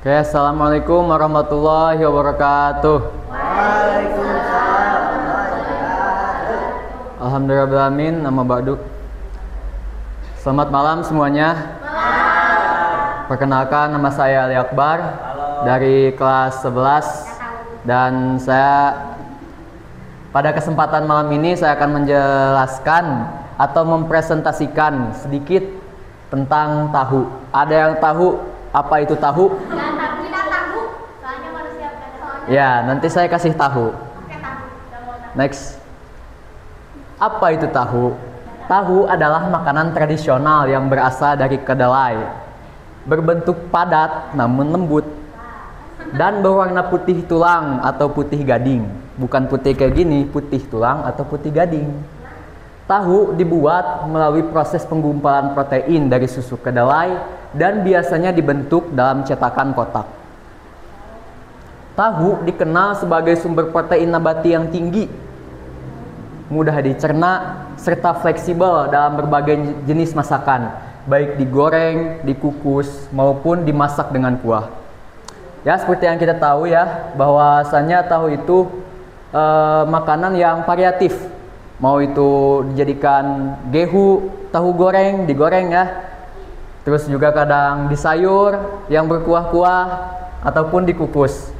Oke, assalamualaikum warahmatullahi wabarakatuh. Waalaikumsalam. Alhamdulillahirrahmanirrahim. Nama ba'du. Selamat malam semuanya. Perkenalkan, nama saya Ali Akbar dari kelas 11. Dan pada kesempatan malam ini saya akan menjelaskan atau mempresentasikan sedikit tentang tahu. Ada yang tahu apa itu tahu? Kita tahu, soalnya manusia soalnya. Ya, nanti saya kasih tahu. Oke, tahu. Next. Apa itu tahu? Tahu adalah makanan tradisional yang berasal dari kedelai. Berbentuk padat namun lembut. Dan berwarna putih tulang atau putih gading. Bukan putih kayak gini, putih tulang atau putih gading. Tahu dibuat melalui proses penggumpalan protein dari susu kedelai dan biasanya dibentuk dalam cetakan kotak. Tahu dikenal sebagai sumber protein nabati yang tinggi, mudah dicerna, serta fleksibel dalam berbagai jenis masakan, baik digoreng, dikukus, maupun dimasak dengan kuah. Ya, seperti yang kita tahu ya, bahwasanya tahu itu makanan yang variatif. Mau itu dijadikan gehu, tahu goreng, digoreng ya. Terus juga kadang disayur yang berkuah-kuah ataupun dikukus.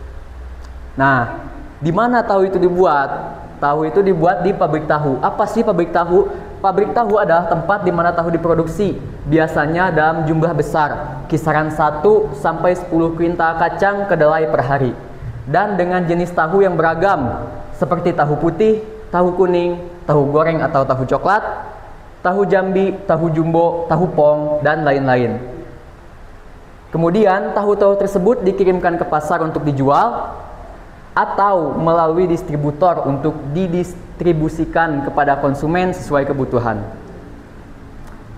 Nah, di mana tahu itu dibuat? Tahu itu dibuat di pabrik tahu. Apa sih pabrik tahu? Pabrik tahu adalah tempat di mana tahu diproduksi. Biasanya dalam jumlah besar, kisaran 1 sampai 10 kuintal kacang kedelai per hari. Dan dengan jenis tahu yang beragam, seperti tahu putih, tahu kuning, tahu goreng atau tahu coklat, tahu jambi, tahu jumbo, tahu pong, dan lain-lain. Kemudian tahu-tahu tersebut dikirimkan ke pasar untuk dijual atau melalui distributor untuk didistribusikan kepada konsumen sesuai kebutuhan.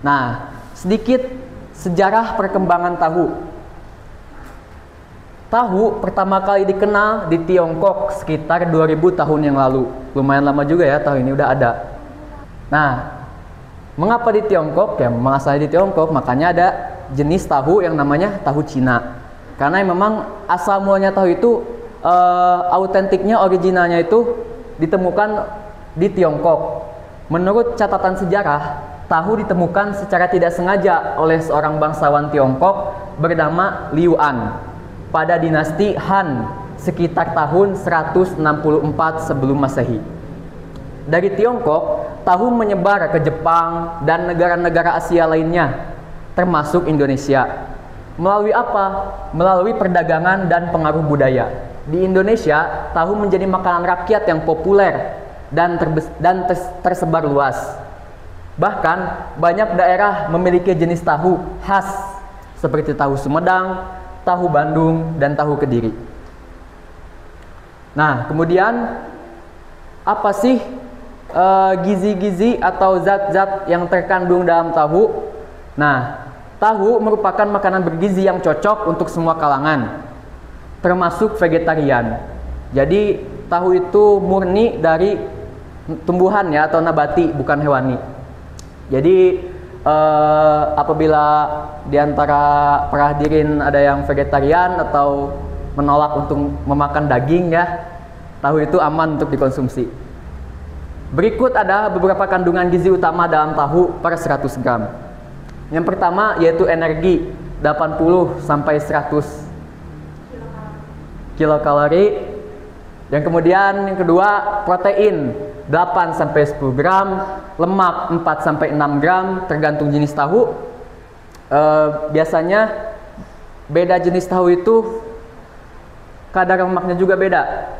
Nah, sedikit sejarah perkembangan tahu. Tahu pertama kali dikenal di Tiongkok sekitar 2000 tahun yang lalu. Lumayan lama juga ya, tahu ini udah ada. Nah, mengapa di Tiongkok? Ya, memang asalnya di Tiongkok, makanya ada jenis tahu yang namanya tahu Cina. Karena memang asal mulanya tahu itu autentiknya, originalnya itu ditemukan di Tiongkok. Menurut catatan sejarah, tahu ditemukan secara tidak sengaja oleh seorang bangsawan Tiongkok bernama Liu An pada dinasti Han sekitar tahun 164 sebelum Masehi. Dari Tiongkok, tahu menyebar ke Jepang dan negara-negara Asia lainnya, termasuk Indonesia. Melalui apa? Melalui perdagangan dan pengaruh budaya. Di Indonesia, tahu menjadi makanan rakyat yang populer dan tersebar luas. Bahkan, banyak daerah memiliki jenis tahu khas seperti tahu Sumedang, tahu Bandung, dan tahu Kediri. Nah, kemudian apa sih gizi-gizi atau zat-zat yang terkandung dalam tahu? Nah, tahu merupakan makanan bergizi yang cocok untuk semua kalangan, termasuk vegetarian. Jadi tahu itu murni dari tumbuhan ya, atau nabati, bukan hewani. Jadi apabila diantara para hadirin ada yang vegetarian atau menolak untuk memakan daging ya, tahu itu aman untuk dikonsumsi. Berikut ada beberapa kandungan gizi utama dalam tahu per 100 gram. Yang pertama yaitu energi 80 sampai 100 kilokalori. Yang kemudian yang kedua protein 8 sampai 10 gram, lemak 4 sampai 6 gram tergantung jenis tahu. Biasanya beda jenis tahu itu kadar lemaknya juga beda.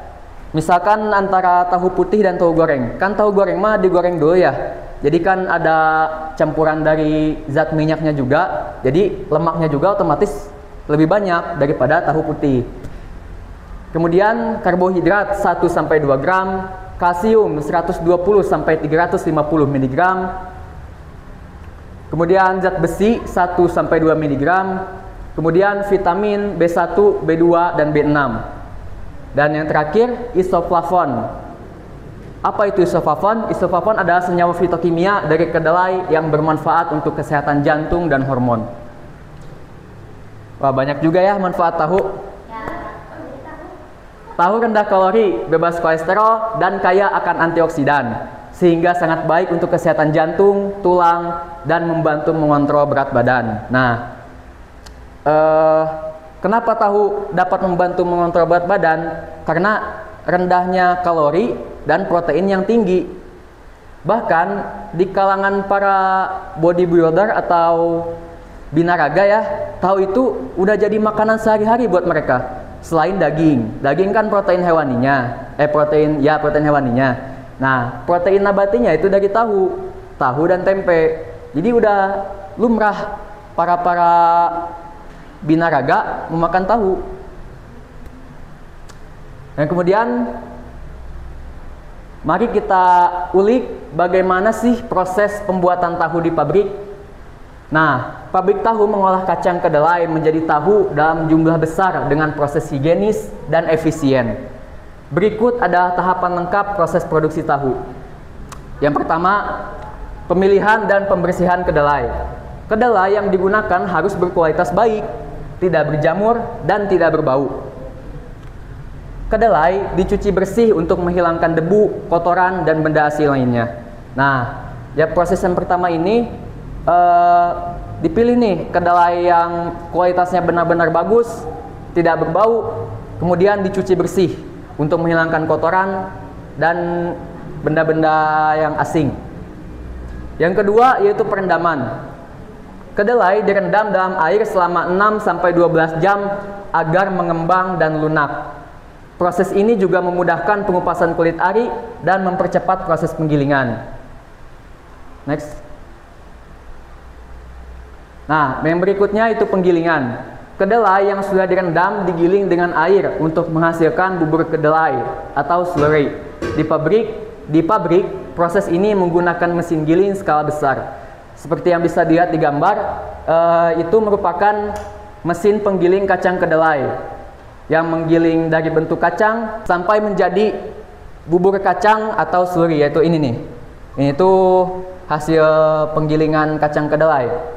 Misalkan antara tahu putih dan tahu goreng. Kan tahu goreng mah digoreng dulu ya. Jadi kan ada campuran dari zat minyaknya juga. Jadi lemaknya juga otomatis lebih banyak daripada tahu putih. Kemudian karbohidrat 1 sampai 2 gram, kalsium 120 sampai 350 mg. Kemudian zat besi 1 sampai 2 mg. Kemudian vitamin B1, B2 dan B6. Dan yang terakhir isoflavon. Apa itu isoflavon? Isoflavon adalah senyawa fitokimia dari kedelai yang bermanfaat untuk kesehatan jantung dan hormon. Wah, banyak juga ya manfaat tahu. Ya. Tahu rendah kalori, bebas kolesterol, dan kaya akan antioksidan, sehingga sangat baik untuk kesehatan jantung, tulang, dan membantu mengontrol berat badan. Nah, kenapa tahu dapat membantu mengontrol berat badan? Karena rendahnya kalori dan protein yang tinggi. Bahkan di kalangan para bodybuilder atau binaraga ya, tahu itu udah jadi makanan sehari-hari buat mereka. Selain daging, daging kan protein hewaninya, protein hewaninya. Nah, protein nabatinya itu dari tahu dan tempe. Jadi udah lumrah para binaraga memakan tahu. Dan kemudian mari kita ulik bagaimana sih proses pembuatan tahu di pabrik. Nah, pabrik tahu mengolah kacang kedelai menjadi tahu dalam jumlah besar dengan proses higienis dan efisien. Berikut ada tahapan lengkap proses produksi tahu. Yang pertama, pemilihan dan pembersihan kedelai. Kedelai yang digunakan harus berkualitas baik, tidak berjamur, dan tidak berbau. Kedelai dicuci bersih untuk menghilangkan debu, kotoran, dan benda asing lainnya. Nah, ya proses yang pertama ini dipilih nih kedelai yang kualitasnya benar-benar bagus, tidak berbau, kemudian dicuci bersih untuk menghilangkan kotoran dan benda-benda yang asing. Yang kedua yaitu perendaman. Kedelai direndam dalam air selama 6-12 jam agar mengembang dan lunak. Proses ini juga memudahkan pengupasan kulit ari dan mempercepat proses penggilingan. Next. Nah, yang berikutnya itu penggilingan. Kedelai yang sudah direndam digiling dengan air untuk menghasilkan bubur kedelai atau slurry. Di pabrik, proses ini menggunakan mesin giling skala besar. Seperti yang bisa dilihat di gambar, itu merupakan mesin penggiling kacang kedelai yang menggiling dari bentuk kacang sampai menjadi bubur kacang atau slurry, yaitu ini nih. Ini tuh hasil penggilingan kacang kedelai.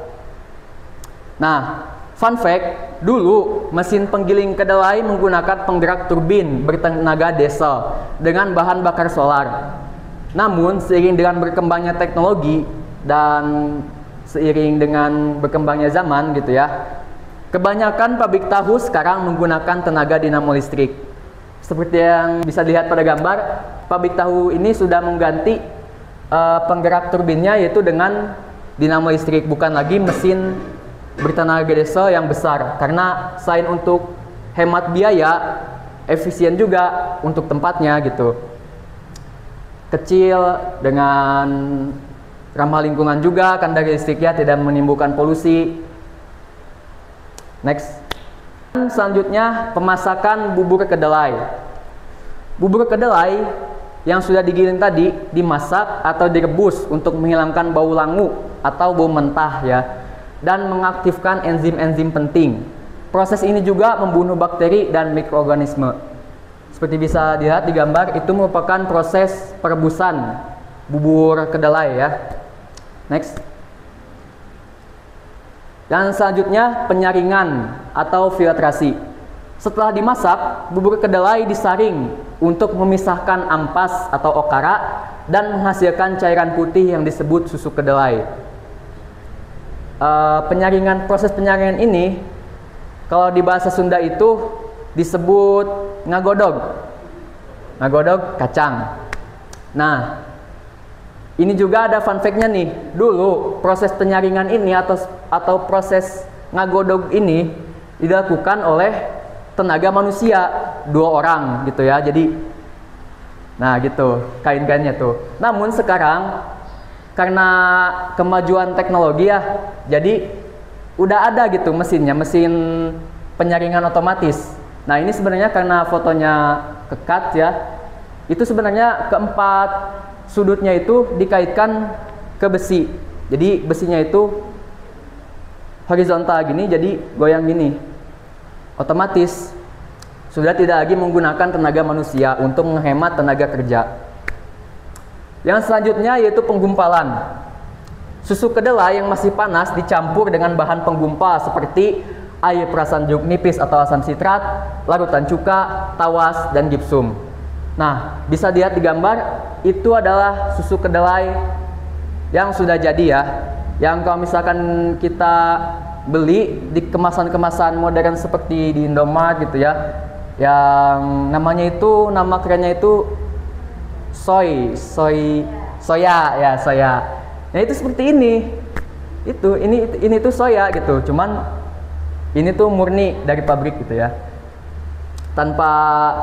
Nah, fun fact, dulu mesin penggiling kedelai menggunakan penggerak turbin bertenaga diesel dengan bahan bakar solar. Namun, seiring dengan berkembangnya teknologi dan seiring dengan berkembangnya zaman gitu ya, kebanyakan pabrik tahu sekarang menggunakan tenaga dinamo listrik. Seperti yang bisa dilihat pada gambar, pabrik tahu ini sudah mengganti penggerak turbinnya yaitu dengan dinamo listrik, bukan lagi mesin bertenaga diesel yang besar, karena selain untuk hemat biaya, efisien juga untuk tempatnya gitu. Kecil dengan ramah lingkungan juga, kan dari listriknya tidak menimbulkan polusi. Next. Selanjutnya pemasakan bubur kedelai. Bubur kedelai yang sudah digiling tadi dimasak atau direbus untuk menghilangkan bau langu atau bau mentah ya, dan mengaktifkan enzim-enzim penting. Proses ini juga membunuh bakteri dan mikroorganisme. Seperti bisa dilihat di gambar, itu merupakan proses perebusan bubur kedelai ya. Next. Dan selanjutnya penyaringan atau filtrasi. Setelah dimasak, bubur kedelai disaring untuk memisahkan ampas atau okara dan menghasilkan cairan putih yang disebut susu kedelai. Proses penyaringan ini kalau di bahasa Sunda itu disebut ngagodog kacang. Nah, ini juga ada fun fact-nya nih. Dulu proses penyaringan ini atau proses ngagodog ini dilakukan oleh tenaga manusia, 2 orang gitu ya. Jadi nah gitu kain-kainnya tuh. Namun sekarang karena kemajuan teknologi ya, jadi udah ada gitu mesinnya, mesin penyaringan otomatis. Nah, ini sebenarnya karena fotonya kekat ya, itu sebenarnya keempat sudutnya itu dikaitkan ke besi. Jadi besinya itu horizontal gini, jadi goyang gini. Otomatis sudah tidak lagi menggunakan tenaga manusia untuk menghemat tenaga kerja. Yang selanjutnya yaitu penggumpalan. Susu kedelai yang masih panas dicampur dengan bahan penggumpal seperti air perasan jeruk nipis atau asam sitrat, larutan cuka, tawas, dan gipsum. Nah, bisa dilihat di gambar, itu adalah susu kedelai yang sudah jadi ya. Yang kalau misalkan kita beli di kemasan-kemasan modern seperti di Indomaret gitu ya, yang namanya itu, nama kerennya itu soya. Nah itu seperti ini. Ini tuh soya gitu. Cuman ini tuh murni dari pabrik gitu ya. Tanpa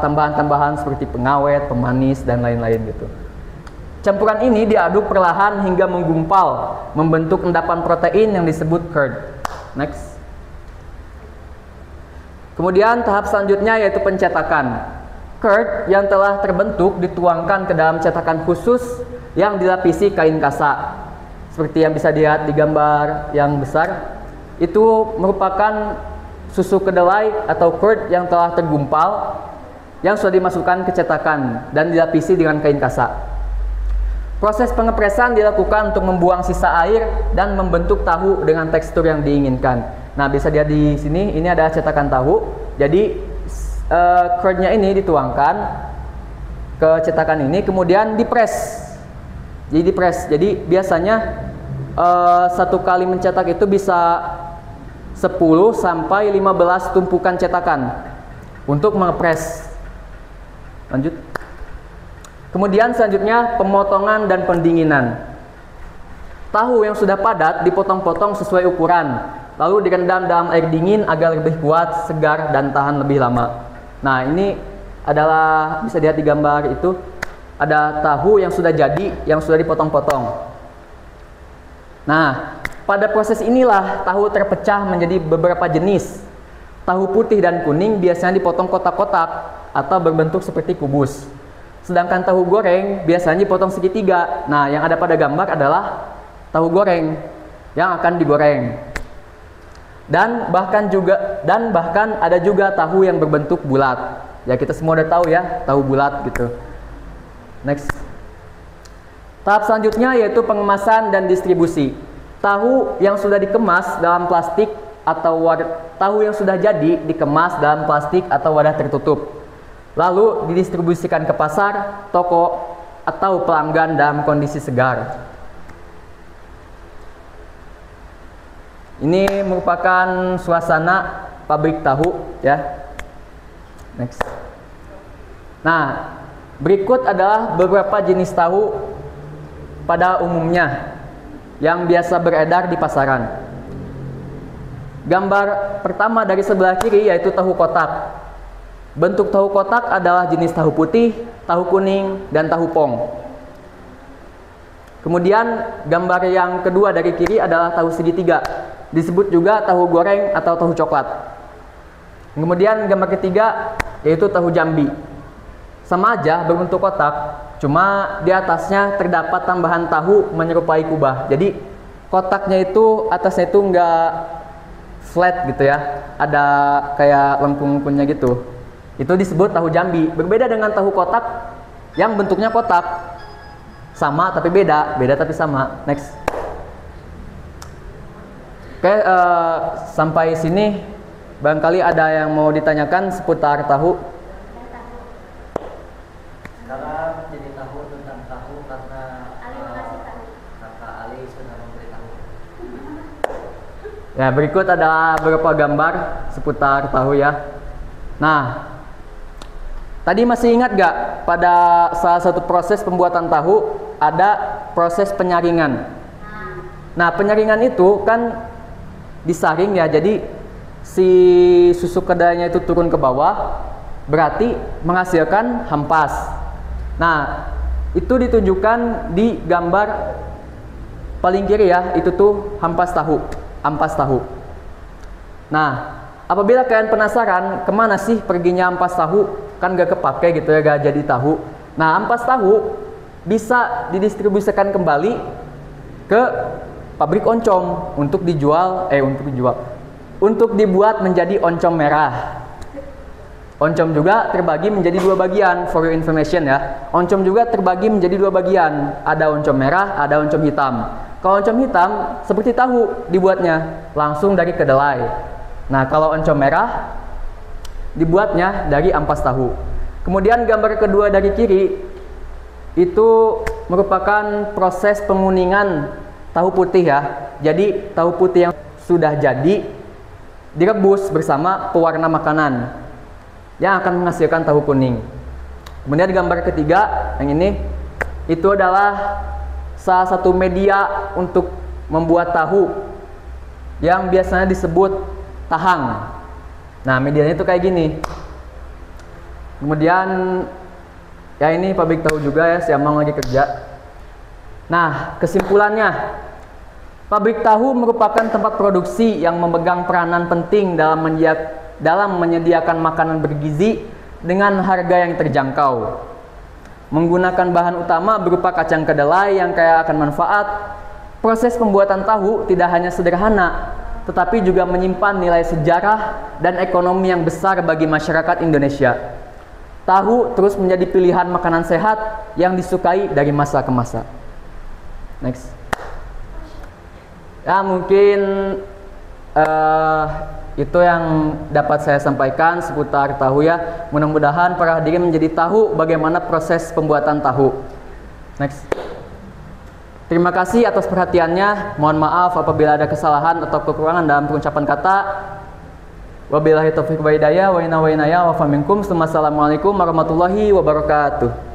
tambahan-tambahan seperti pengawet, pemanis dan lain-lain gitu. Campuran ini diaduk perlahan hingga menggumpal, membentuk endapan protein yang disebut curd. Next. Kemudian tahap selanjutnya yaitu pencetakan. Curd yang telah terbentuk dituangkan ke dalam cetakan khusus yang dilapisi kain kasa. Seperti yang bisa dilihat di gambar yang besar, itu merupakan susu kedelai atau curd yang telah tergumpal yang sudah dimasukkan ke cetakan dan dilapisi dengan kain kasa. Proses pengepresan dilakukan untuk membuang sisa air dan membentuk tahu dengan tekstur yang diinginkan. Nah, bisa dilihat di sini, ini ada cetakan tahu. Jadi curd-nya ini dituangkan ke cetakan ini, kemudian dipres. Jadi biasanya satu kali mencetak itu bisa 10 sampai 15 tumpukan cetakan untuk mengepres. Lanjut. Kemudian selanjutnya pemotongan dan pendinginan. Tahu yang sudah padat dipotong-potong sesuai ukuran, lalu direndam dalam air dingin agar lebih kuat, segar, dan tahan lebih lama. Nah, ini adalah bisa dilihat di gambar itu, ada tahu yang sudah jadi, yang sudah dipotong-potong. Nah, pada proses inilah tahu terpecah menjadi beberapa jenis. Tahu putih dan kuning biasanya dipotong kotak-kotak atau berbentuk seperti kubus. Sedangkan tahu goreng biasanya dipotong segitiga. Nah, yang ada pada gambar adalah tahu goreng yang akan digoreng. Dan bahkan ada juga tahu yang berbentuk bulat. Ya, kita semua udah tahu ya, tahu bulat gitu. Next. Tahap selanjutnya yaitu pengemasan dan distribusi. Tahu yang sudah dikemas dalam plastik atau tahu yang sudah jadi dikemas dalam plastik atau wadah tertutup. Lalu didistribusikan ke pasar, toko, atau pelanggan dalam kondisi segar. Ini merupakan suasana pabrik tahu ya. Next. Nah, berikut adalah beberapa jenis tahu pada umumnya yang biasa beredar di pasaran. Gambar pertama dari sebelah kiri yaitu tahu kotak. Bentuk tahu kotak adalah jenis tahu putih, tahu kuning, dan tahu pong. Kemudian gambar yang kedua dari kiri adalah tahu segitiga. Disebut juga tahu goreng atau tahu coklat. Kemudian gambar ketiga yaitu tahu jambi. Sama aja berbentuk kotak, cuma di atasnya terdapat tambahan tahu menyerupai kubah. Jadi kotaknya itu atasnya itu enggak flat gitu ya, ada kayak lengkung-lengkungnya gitu. Itu disebut tahu jambi. Berbeda dengan tahu kotak yang bentuknya kotak. Sama tapi beda tapi sama. Next. Oke, sampai sini barangkali ada yang mau ditanyakan seputar tahu. Sekarang jadi tahu tentang tahu karena Kakak Ali sudah memberitahu. Ya, berikut adalah beberapa gambar seputar tahu ya. Nah, tadi masih ingat gak pada salah satu proses pembuatan tahu ada proses penyaringan. Nah, penyaringan itu kan disaring ya, jadi si susu kedelainya itu turun ke bawah, berarti menghasilkan hampas. Nah, itu ditunjukkan di gambar paling kiri ya, itu tuh ampas tahu. Nah, apabila kalian penasaran kemana sih perginya ampas tahu, kan gak kepake gitu ya, gak jadi tahu. Nah, ampas tahu bisa didistribusikan kembali ke pabrik oncom untuk dibuat menjadi oncom merah. Oncom juga terbagi menjadi dua bagian, for your information ya. Oncom juga terbagi menjadi dua bagian, ada oncom merah, ada oncom hitam. Kalau oncom hitam seperti tahu dibuatnya langsung dari kedelai. Nah, kalau oncom merah dibuatnya dari ampas tahu. Kemudian gambar kedua dari kiri itu merupakan proses penguningan tahu putih ya. Jadi tahu putih yang sudah jadi direbus bersama pewarna makanan yang akan menghasilkan tahu kuning. Kemudian gambar ketiga yang ini itu adalah salah satu media untuk membuat tahu yang biasanya disebut tahang. Nah, medianya itu kayak gini. Kemudian ya ini pabrik tahu juga ya, si Amang lagi kerja. Nah, kesimpulannya, pabrik tahu merupakan tempat produksi yang memegang peranan penting dalam menyediakan makanan bergizi dengan harga yang terjangkau. Menggunakan bahan utama berupa kacang kedelai yang kaya akan manfaat, proses pembuatan tahu tidak hanya sederhana, tetapi juga menyimpan nilai sejarah dan ekonomi yang besar bagi masyarakat Indonesia. Tahu terus menjadi pilihan makanan sehat yang disukai dari masa ke masa. Next. Ya, mungkin itu yang dapat saya sampaikan seputar tahu ya. Mudah-mudahan para hadirin menjadi tahu bagaimana proses pembuatan tahu. Next. Terima kasih atas perhatiannya. Mohon maaf apabila ada kesalahan atau kekurangan dalam pengucapan kata. Wabillahi taufiq wa hidayah wa inna wa inaya wa faminkum. Assalamualaikum warahmatullahi wabarakatuh.